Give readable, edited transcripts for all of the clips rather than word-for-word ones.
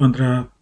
15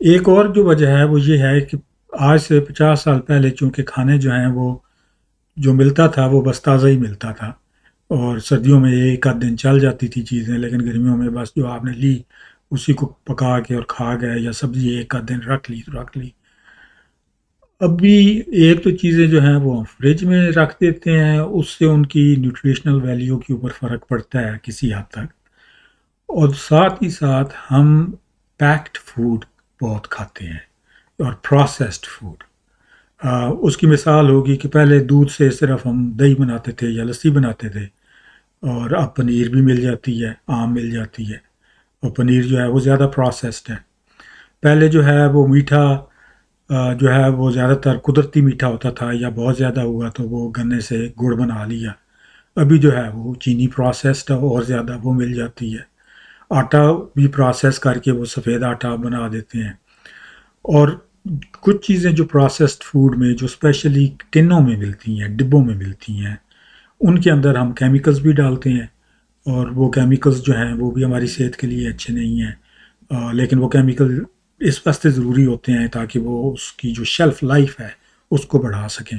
ایک اور جو وجہ ہے وہ یہ ہے کہ آج سے 50 سال پہلے چونکہ کھانے جو ہیں وہ جو ملتا تھا وہ بس تازہ ہی ملتا تھا، اور سردیوں میں ایک آدھ دن چل جاتی تھی چیزیں، لیکن گرمیوں میں بس جو آپ نے لی اسی کو پکا کے اور کھا گئے، یا سبزی ایک آدھ دن رکھ لی تو رکھ لی۔ ابھی ایک تو چیزیں جو ہیں وہ ہم فریج میں رکھ دیتے ہیں، اس سے ان کی نیوٹریشنل ویلیو کے اوپر فرق پڑتا ہے کسی حد تک، اور ساتھ ہی ساتھ ہم پیکڈ فوڈ بہت کھاتے ہیں اور پروسیسڈ فوڈ۔ اس کی مثال ہوگی کہ پہلے دودھ سے صرف ہم دہی بناتے تھے یا لسی بناتے تھے، اور اب پنیر بھی مل جاتی ہے، آم مل جاتی ہے، اور پنیر جو ہے وہ زیادہ پروسیسڈ ہے۔ پہلے جو ہے وہ میٹھا جو ہے وہ زیادہ تر قدرتی میٹھا ہوتا تھا، یا بہت زیادہ ہوا تو وہ گنے سے گڑ بنا لیا۔ ابھی جو ہے وہ چینی پروسیسڈ ہے اور زیادہ وہ مل جاتی ہے، آٹا بھی پروسیس کر کے وہ سفید آٹا بنا دیتے ہیں۔ اور کچھ چیزیں جو پروسیسڈ فوڈ میں جو اسپیشلی ٹنوں میں ملتی ہیں، ڈبوں میں ملتی ہیں، ان کے اندر ہم کیمیکلز بھی ڈالتے ہیں، اور وہ کیمیکلز جو ہیں وہ بھی ہماری صحت کے لیے اچھے نہیں ہیں، لیکن وہ کیمیکل اس واسطے ضروری ہوتے ہیں تاکہ وہ اس کی جو شیلف لائف ہے اس کو بڑھا سکیں،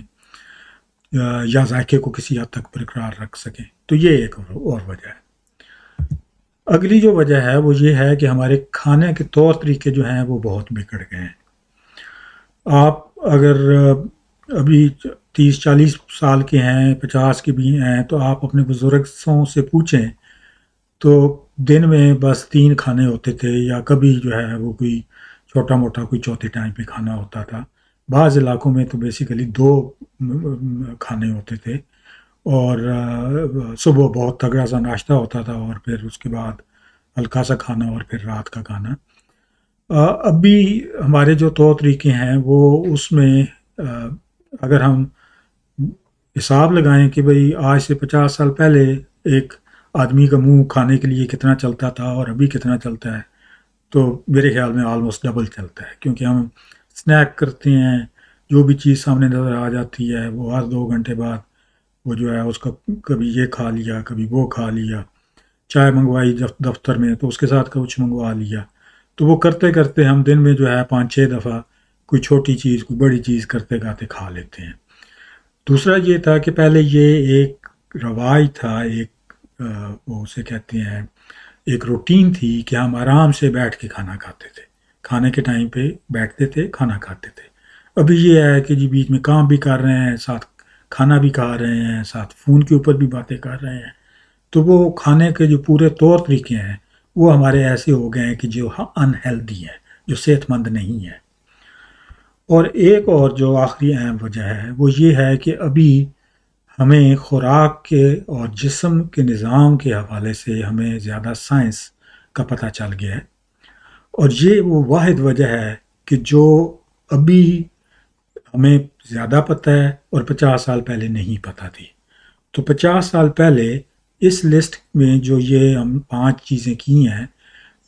یا ذائقے کو کسی حد تک برقرار رکھ سکیں۔ تو یہ ایک اور وجہ ہے۔ اگلی جو وجہ ہے وہ یہ ہے کہ ہمارے کھانے کے طور طریقے جو ہیں وہ بہت بگڑ گئے ہیں۔ آپ اگر ابھی 30 40 سال کے ہیں، 50 کے بھی ہیں، تو آپ اپنے بزرگوں سے پوچھیں تو دن میں بس 3 کھانے ہوتے تھے، یا کبھی جو ہے وہ کوئی چھوٹا موٹا کوئی چوتھے ٹائم پہ کھانا ہوتا تھا۔ بعض علاقوں میں تو بیسیکلی 2 کھانے ہوتے تھے، اور صبح بہت تگڑا سا ناشتہ ہوتا تھا، اور پھر اس کے بعد ہلکا سا کھانا، اور پھر رات کا کھانا۔ اب بھی ہمارے جو طور طریقے ہیں وہ اس میں اگر ہم حساب لگائیں کہ بھئی آج سے 50 سال پہلے ایک آدمی کا منہ کھانے کے لیے کتنا چلتا تھا اور ابھی کتنا چلتا ہے، تو میرے خیال میں آلموسٹ ڈبل چلتا ہے، کیونکہ ہم سنیک کرتے ہیں، جو بھی چیز سامنے نظر آ جاتی ہے وہ ہر 2 گھنٹے بعد وہ جو ہے اس کا کبھی یہ کھا لیا، کبھی وہ کھا لیا، چائے منگوائی دفتر میں تو اس کے ساتھ کچھ منگوا لیا۔ تو وہ کرتے کرتے ہم دن میں جو ہے 5 6 دفعہ کوئی چھوٹی چیز کوئی بڑی چیز کرتے کھاتے کھا لیتے ہیں۔ دوسرا یہ تھا کہ پہلے یہ ایک رواج تھا، ایک وہ اسے کہتے ہیں ایک روٹین تھی کہ ہم آرام سے بیٹھ کے کھانا کھاتے تھے، کھانے کے ٹائم پہ بیٹھتے تھے، کھانا کھاتے تھے۔ ابھی یہ ہے کہ جی بیچ میں کام بھی کر رہے ہیں، ساتھ کھانا بھی کھا رہے ہیں، ساتھ فون کے اوپر بھی باتیں کر رہے ہیں، تو وہ کھانے کے جو پورے طور طریقے ہیں وہ ہمارے ایسے ہو گئے ہیں کہ جو ان ہیلدی ہیں، جو صحت مند نہیں ہے۔ اور ایک اور جو آخری اہم وجہ ہے وہ یہ ہے کہ ابھی ہمیں خوراک کے اور جسم کے نظام کے حوالے سے ہمیں زیادہ سائنس کا پتہ چل گیا ہے، اور یہ وہ واحد وجہ ہے کہ جو ابھی ہمیں زیادہ پتہ ہے اور 50 سال پہلے نہیں پتہ تھی۔ تو 50 سال پہلے اس لسٹ میں جو یہ ہم 5 چیزیں کی ہیں،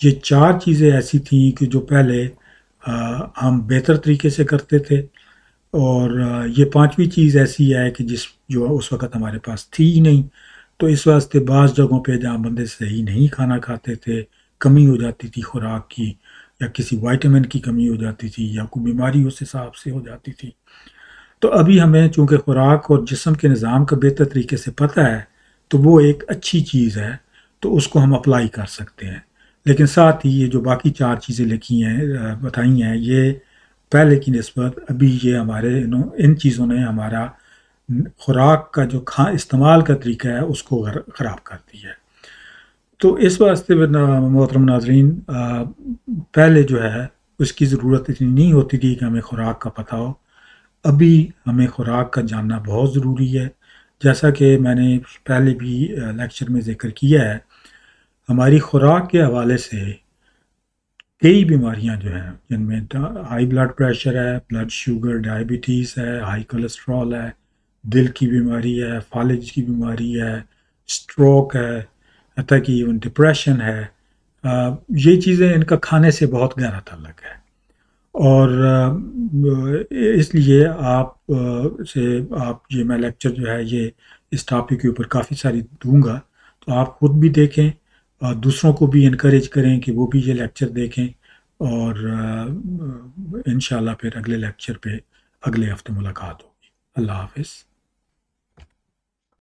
یہ 4 چیزیں ایسی تھیں کہ جو پہلے ہم بہتر طریقے سے کرتے تھے، اور یہ 5ویں چیز ایسی ہے کہ جو اس وقت ہمارے پاس تھی ہی نہیں، تو اس واسطے بعض جگہوں پہ جہاں بندے صحیح نہیں کھانا کھاتے تھے، کمی ہو جاتی تھی خوراک کی، یا کسی وائٹامن کی کمی ہو جاتی تھی، یا کوئی بیماری اس حساب سے ہو جاتی تھی۔ تو ابھی ہمیں چونکہ خوراک اور جسم کے نظام کا بہتر طریقے سے پتہ ہے، تو وہ ایک اچھی چیز ہے، تو اس کو ہم اپلائی کر سکتے ہیں۔ لیکن ساتھ ہی یہ جو باقی 4 چیزیں لکھی ہیں بتائی ہیں، یہ پہلے کی نسبت ابھی یہ ہمارے ان چیزوں نے ہمارا خوراک کا جو استعمال کا طریقہ ہے اس کو خراب کر دیا ہے۔ تو اس واسطے محترم ناظرین، پہلے جو ہے اس کی ضرورت اتنی نہیں ہوتی تھی کہ ہمیں خوراک کا پتہ ہو، ابھی ہمیں خوراک کا جاننا بہت ضروری ہے۔ جیسا کہ میں نے پہلے بھی لیکچر میں ذکر کیا ہے، ہماری خوراک کے حوالے سے کئی بیماریاں جو ہیں، جن میں ہائی بلڈ پریشر ہے، بلڈ شوگر، ڈائبٹیز ہے، ہائی کولیسٹرول ہے، دل کی بیماری ہے، فالج کی بیماری ہے، سٹروک ہے، حتیٰ کہ ایون ڈپریشن ہے۔ یہ چیزیں ان کا کھانے سے بہت گہرا تعلق ہے، اور اس لیے آپ یہ میں لیکچر جو ہے یہ اس ٹاپک کے اوپر کافی ساری دوں گا، تو آپ خود بھی دیکھیں اور دوسروں کو بھی انکریج کریں کہ وہ بھی یہ لیکچر دیکھیں، اور انشاءاللہ پھر اگلے لیکچر پہ اگلے ہفتے ملاقات ہوگی۔ اللہ حافظ۔